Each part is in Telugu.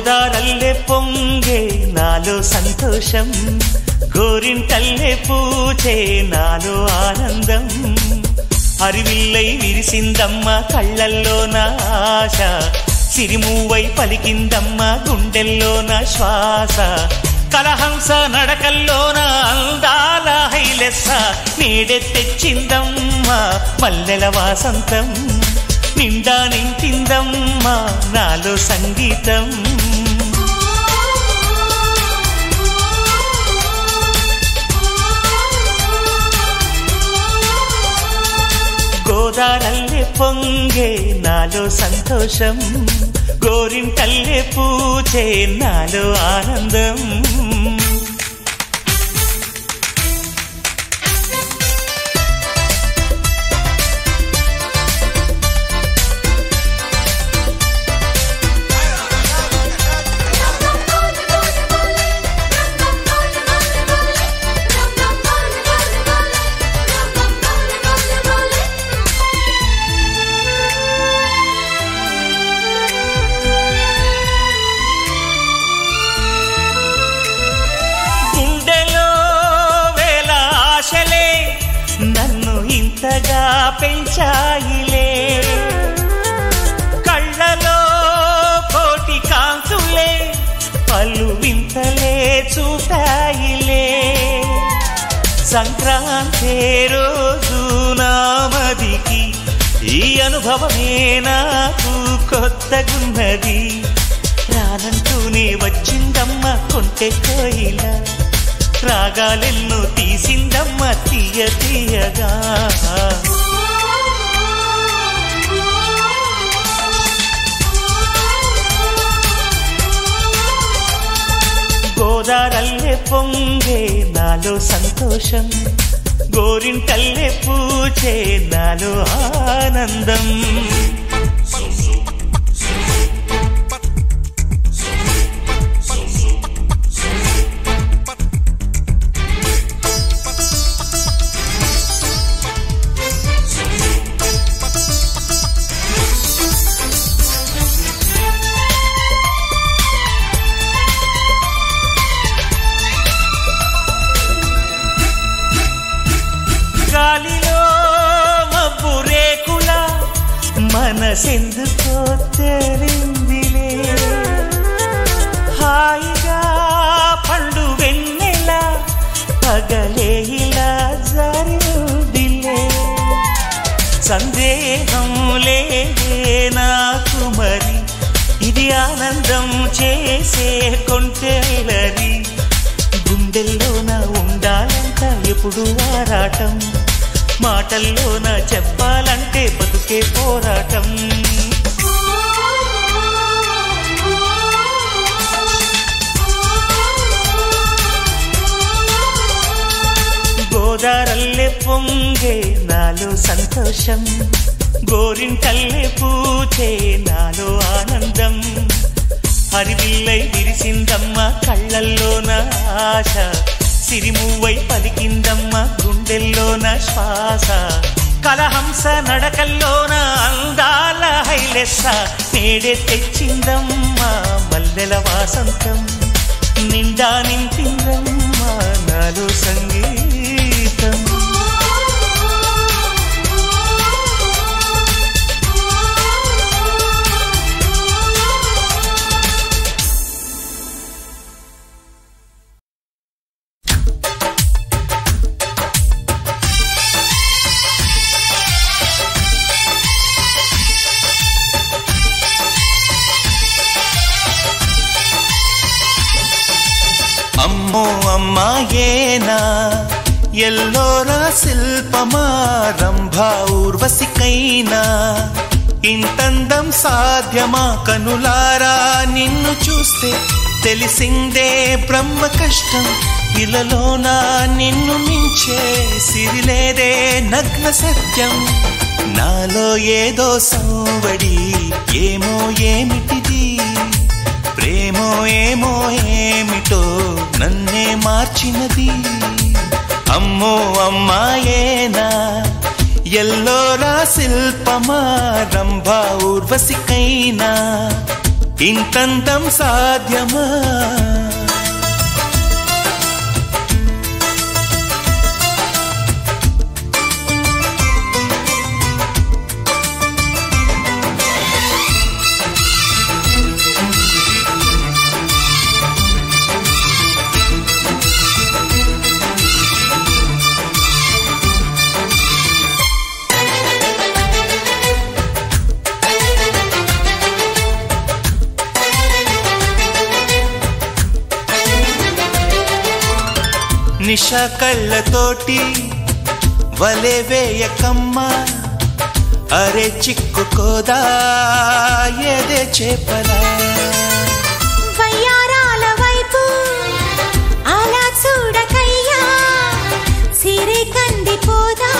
గోదారల్లే పొంగే నాలో సంతోషం, గోరింటల్లే పూచే నాలో ఆనందం. హరివిల్లై విరిసిందమ్మ కళ్ళల్లో నా ఆశ, సిరిమూవై పలికిందమ్మ గుండెల్లో నా శ్వాస. కలహంస నడకల్లోన అందాల హైలెస్స, నీడే తెచ్చిందమ్మ మల్లెల వాసంతం. నిండా నింపిందమ్మ నాలో సంగీతం. గోదారల్లే పొంగే నాలో సంతోషం, గోరింటల్లే పూచే నాలో ఆనందం. నన్ను ఇంతగా పెంచాయిలే, కళ్ళలో కోటి కాంతులే పలు వింతలే చూపాయిలే. సంక్రాంతి రోజు నామదికి ఈ అనుభవమే నాకు కొత్తగున్నది. రానంటూనే వచ్చిందమ్మ కొంటె కోయిల, రాగాలెన్నో తీసిందమ్మ తీయ తీయగా. గోదారల్లే పొంగే నాలో సంతోషం, గోరింటల్లే పూచే నాలో ఆనందం. గాలిలో మబ్బు రేకుల మనసెందుకో తేలిందిలే, హాయిగా పండు వెన్నెల పగలే ఇలా జారిందిలే. సందేహం లేదే నాకు మరి, ఇది ఆనందం చేసే కొంటెలరి. గుండెల్లోన ఉండాలంట ఎప్పుడు ఆరాటం, మాటల్లోన చెప్పాలంటే బతుకే పోరాటం. గోదారల్లే పొంగే నాలో సంతోషం, గోరింటల్లే పూచే నాలో ఆనందం. హరివిల్లై విరిసిందమ్మ కళ్ళల్లోన ఆశ, సిరిమూవై పలికిందమ్మ గుండెల్లోన శ్వాస. కలహంస నడకల్లోన అందాల హైలెస్స, నేడే తెచ్చిందమ్మ మల్లెల వాసంతం. నిండా నింపిందమ్మ నాలో సంగీతం. అమ్మో అమ్మాయేనా ఎల్లోరా శిల్పమా, రంభా ఊర్వశికైనా ఇంతందం సాధ్యమా? కనులారా నిన్ను చూస్తే తెలిసిందే బ్రహ్మ కష్టం. ఇలలోనా నిన్ను మించే సిరిలేదే నగ్న సత్యం. నాలో ఏదో సంవడి, ఏమో ఏమిటిది, ప్రేమో ఏమో ఏమిటో నన్నే మార్చినది. అమ్మో అమ్మాయేనా ఎల్లోరా శిల్పమా, రంభా ఊర్వశికైనా ఇంతంతం సాధ్యమా నిషా కళ్ళతోటి వలె వేయకమ్మా అరే చిక్కుకోదా ఏదే చేపలా వయ్యారాల వైపు అలా చూడకయ్యా సిరి కందిపోదా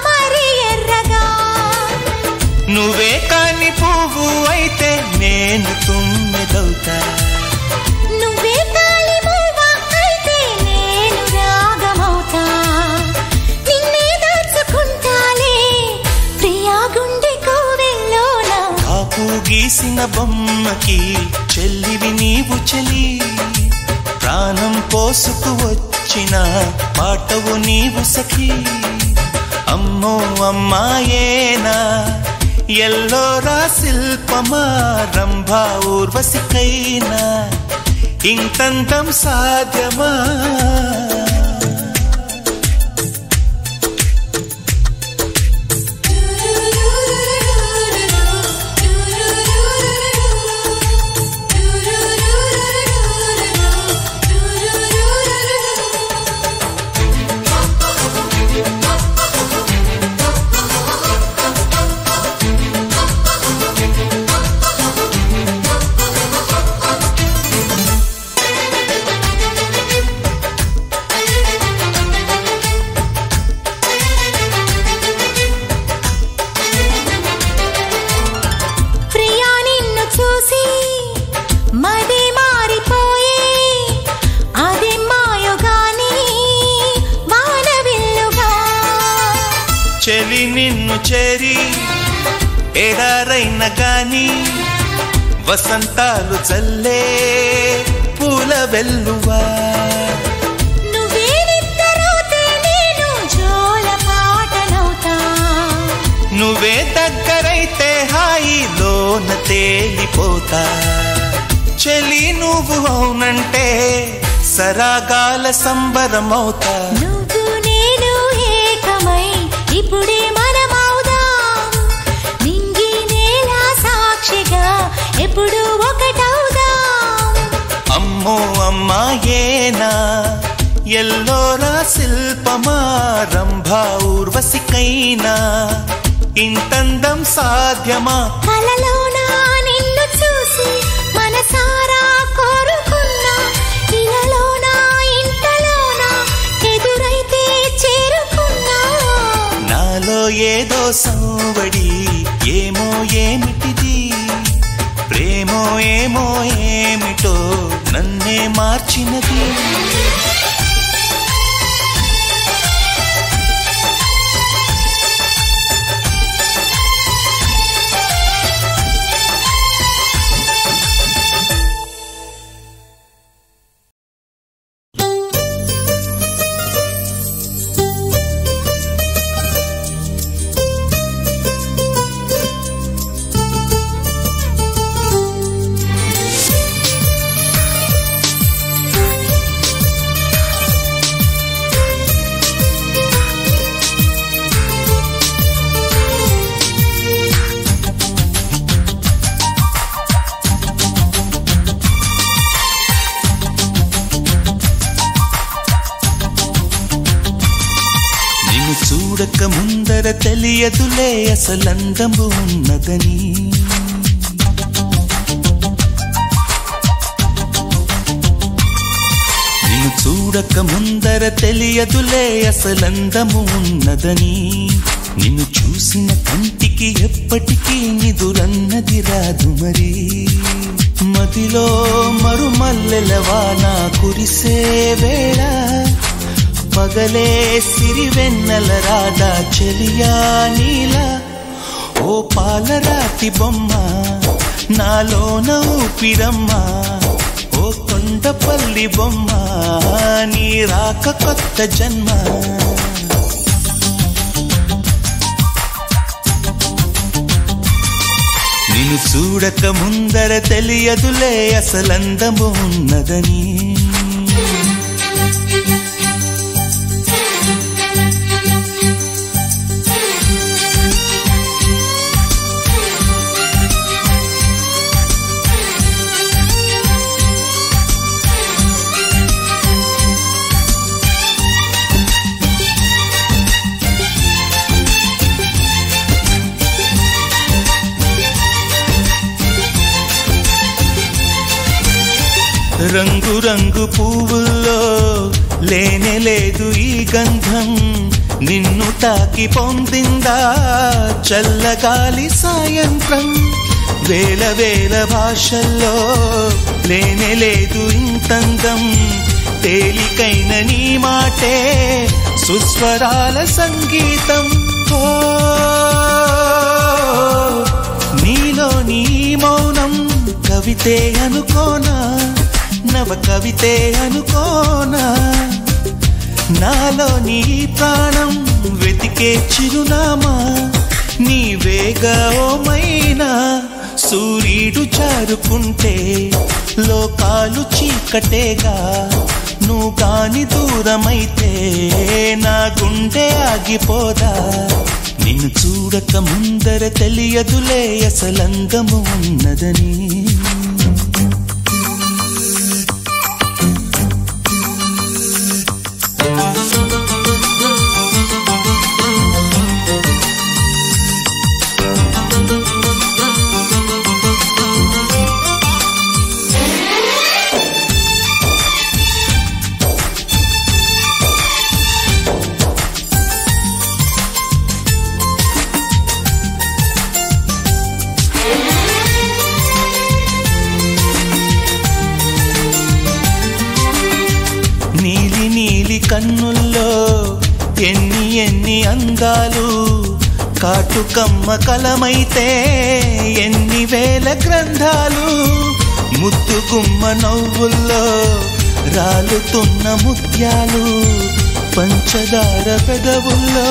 మరి ఎర్రగా నువ్వే కాని పువ్వు అయితే నేను తుమ్మెదవుతా గీసిన బొమ్మకి చెల్లివి నీవు చెలి ప్రాణం పోసుకు వచ్చిన పాటవు నీవు సఖి అమ్మో అమ్మాయేనా ఎల్లోరా శిల్పమా రంభా ఊర్వశికైనా ఇంతంతం సాధ్యమా చెలి నిన్ను చేరి ఎడారైన గాని వసంతాలు చల్లే పూల వెల్లువా నువ్వే దగ్గరైతే హాయిలోన తేలిపోతా చెలి నువ్వు అవునంటే సరాగాల సంబరమవుతా ఇప్పుడే మనమవుదాం నింగి నేల సాక్షిగా ఎప్పుడు ఒకటవుదాం అమ్మో అమ్మాయేనా ఎల్లోరా శిల్పమా రంభా ఊర్వశికైనా ఇంతందం సాధ్యమా కలలోనా నిన్ను చూసి మనసారా కోరుకున్నా ఇలలోనా ఇంతలోనా ఎదురైతే చేరుకున్నా నాలో ఏదో సంవడి ఏమో ఏమిటిది ప్రేమో ఏమో ఏమిటో నన్నే మార్చినది చూడక ముందర తెలియదులే అసలందము ఉన్నదని నిన్ను చూడక ముందర తెలియదులే అసలందము ఉన్నదని నిన్ను చూసిన కంటికి ఎప్పటికీ నిదురన్నది రాదు మరి మదిలో మరుమల్లెలవాన కురిసే వేళ పగలే సిరివెన్నెల రాధా చెలియా నీలా ఓ పాలరాతి బొమ్మ నాలోన ఊపిరమ్మా ఓ కొండపల్లి బొమ్మ నీ రాక కొత్త జన్మ నిన్ను చూడక ముందర తెలియదులే అసలందము ఉన్నదని రంగు రంగు పువ్వుల్లో లేనే లేదు ఈ గంధం నిన్ను తాకి పొందిందా చల్లగాలి సాయంత్రం వేల వేల భాషల్లో లేనే లేదు ఇంతందం తేలికైన నీ మాటే సుస్వరాల సంగీతం నీలో నీ మౌనం కవితే అనుకోనా నవ కవితే అనుకోనా నాలో నీ ప్రాణం వెతికే చిరునామా నీవేగా ఓమైనా సూర్యుడు జారుకుంటే లోకాలు చీకటేగా నువ్వు కాని దూరమైతే నా గుండె ఆగిపోదా నిన్ను చూడక ముందర తెలియదులే అసలందము ఉన్నదని నీలి నీలి కన్నుల్లో ఎన్ని ఎన్ని అందాలు కాటుకమ్మ కలమైతే ఎన్ని వేల గ్రంథాలు ముద్దుగుమ్మ నవ్వుల్లో రాలుతున్న ముత్యాలు పంచదార పెదవుల్లో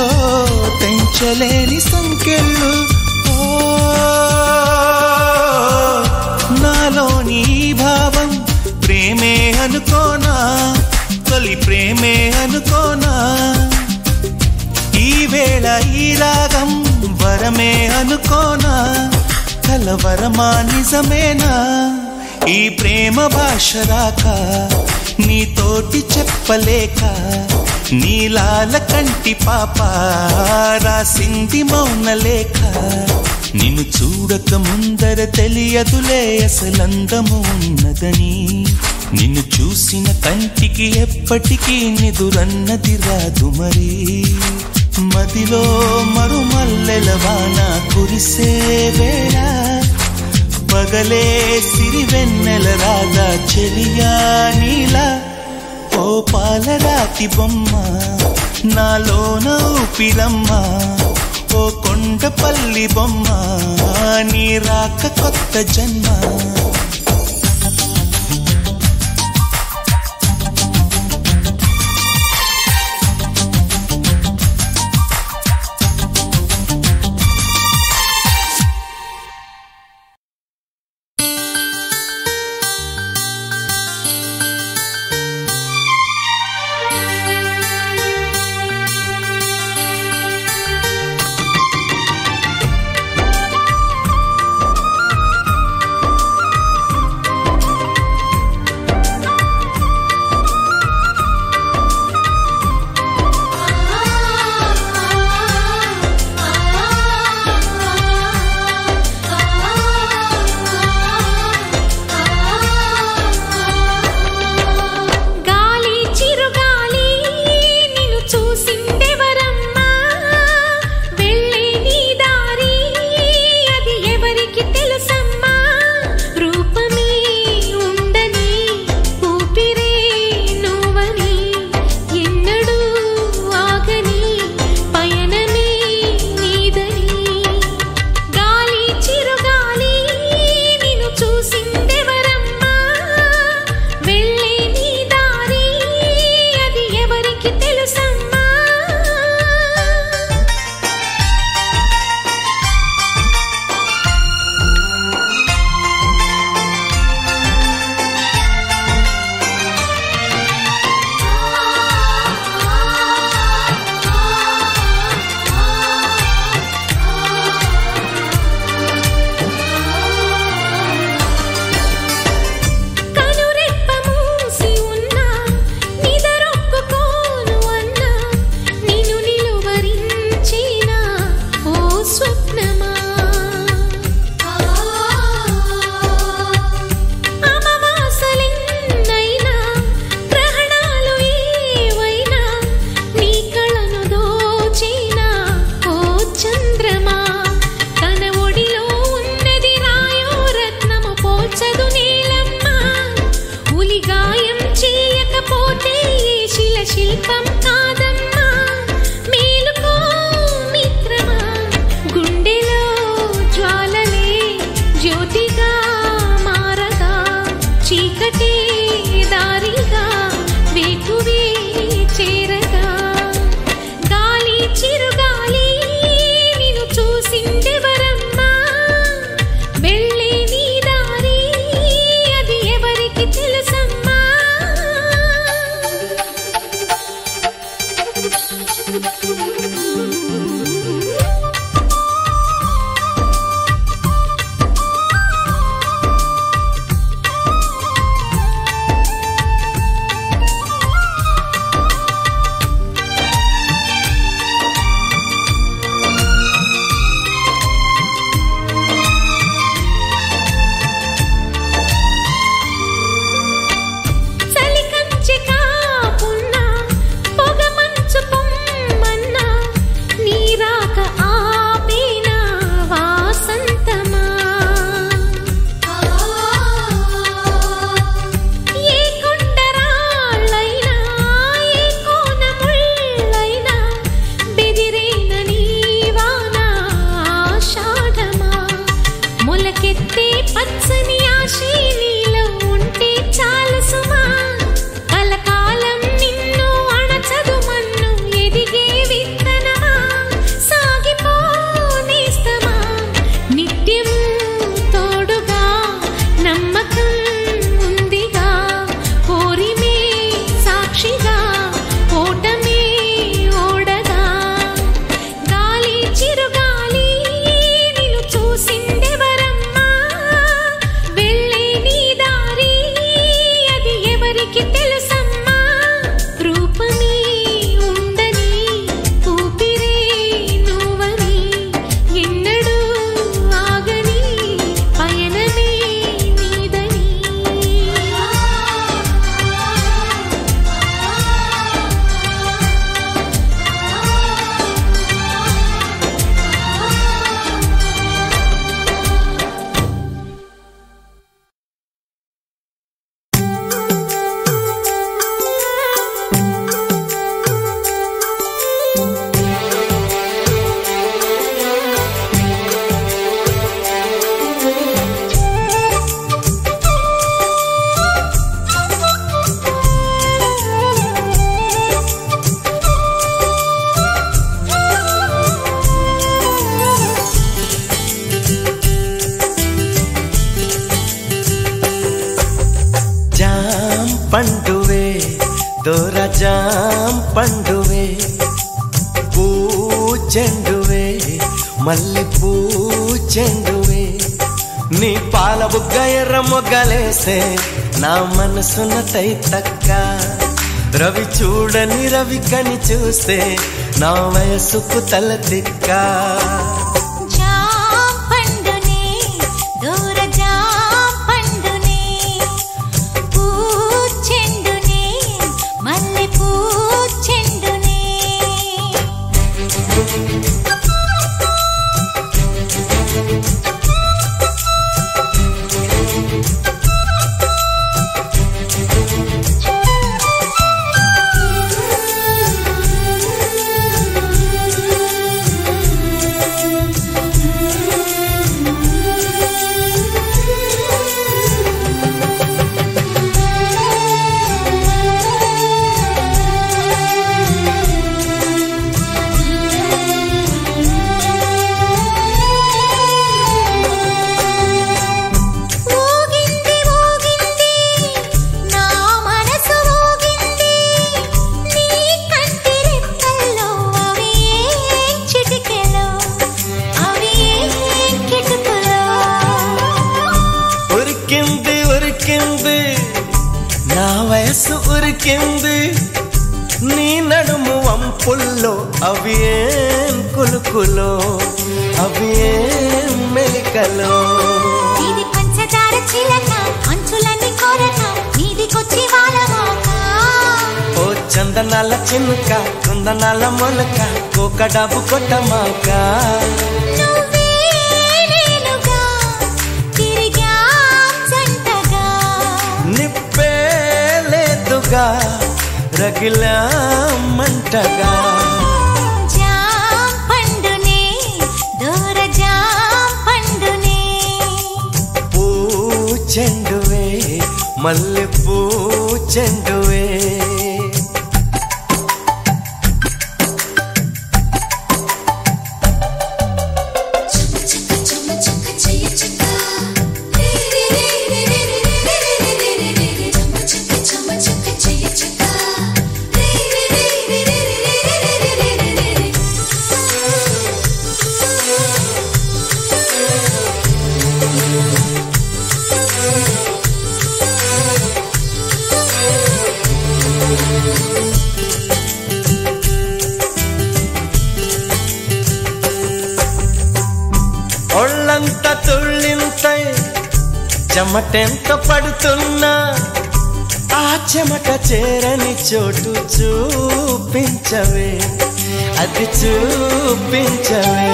తెంచలేని సంఖ్యలు నాలోని భావం ప్రేమే అనుకోనా తొలి ప్రేమే అనుకోనా ఈ వేళ ఈ రాగం వరమే అనుకోనా కలవరమా నిజమేనా ఈ ప్రేమ భాష రాక నీతోటి చెప్పలేక నీలాల కంటి పాప రాసింది మౌనలేఖ నిన్ను చూడక ముందర తెలియదులే అసలందము ఉన్నదని నిన్ను చూసిన కంటికి ఎప్పటికీ నిదురన్నది రాదు మరి మదిలో మరుమల్లెల వాన కురిసే వేళ పగలే సిరివెన్నెల రాగా చెలియా నీలా ఓ పాలరాతి బొమ్మ నాలోన ఊపిరమ్మ ఓ కొండపల్లి బొమ్మ నీ రాక కొత్త జన్మ జాం పండువే పూచెండువే మల్లె పూచెండువే నీ పాల బుగ్గ ఎర్ర మొగ్గలేస్తే నా మనసున తైతక్క రవి చూడని రవి కని చూస్తే నా వయసుకు తల తిక్క నా వయసు ఉరికింది నీ నడుము వంపుల్లో అవి ఏం కులుకులో అవి ఏం మెలికలో ఇది పంచదార చిలక అంచులని కొరక నీదికొచ్చి వాలమోక ఓ చందనాల చినుక కుందనాల మొలక కోకడాబు కొట్టమాక రగిలా మంటగా జాం పండునే దూర జాం పండునే పూచెండువే మల్లె పూచెండువే ఒళ్ళంత తుళ్ళింతై చెమటెంత పడుతున్నా ఆ చెమట చేరని చోటు చూపించవే అది చూపించవే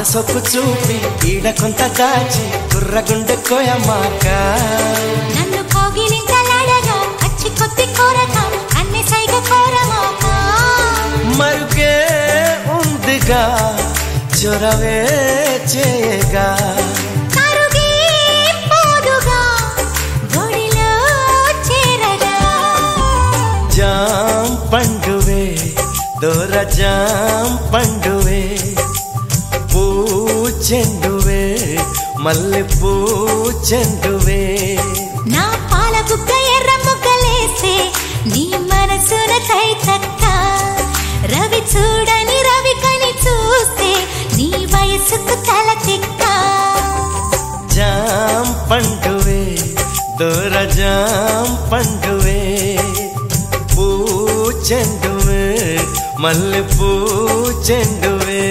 సొక్కు చూపి ఈడ కొంత దాచి కుర్రగుండె కోయమాక నన్ను కోగిలింతలాడగా అచ్చి కొద్ది కోరక అన్ని సైగ కోరమాక మరుగే ఉందిగా చొరవే చేయగా కరుగే పోదుగా గొడిలో చేరగా జాం పండువే దూర జాం పండువే పూచెండువే మల్లె పూచెండువే నా పాల బుగ్గ ఎర్ర ముగ్గలేస్తే నీ మనసున తైతక్క రవి చూడని రవి కని చూస్తే నీ వయసుకు తల తిక్క జాం పండువే దూర జాం పండువే పూచెండువే మల్లె పూచెండువే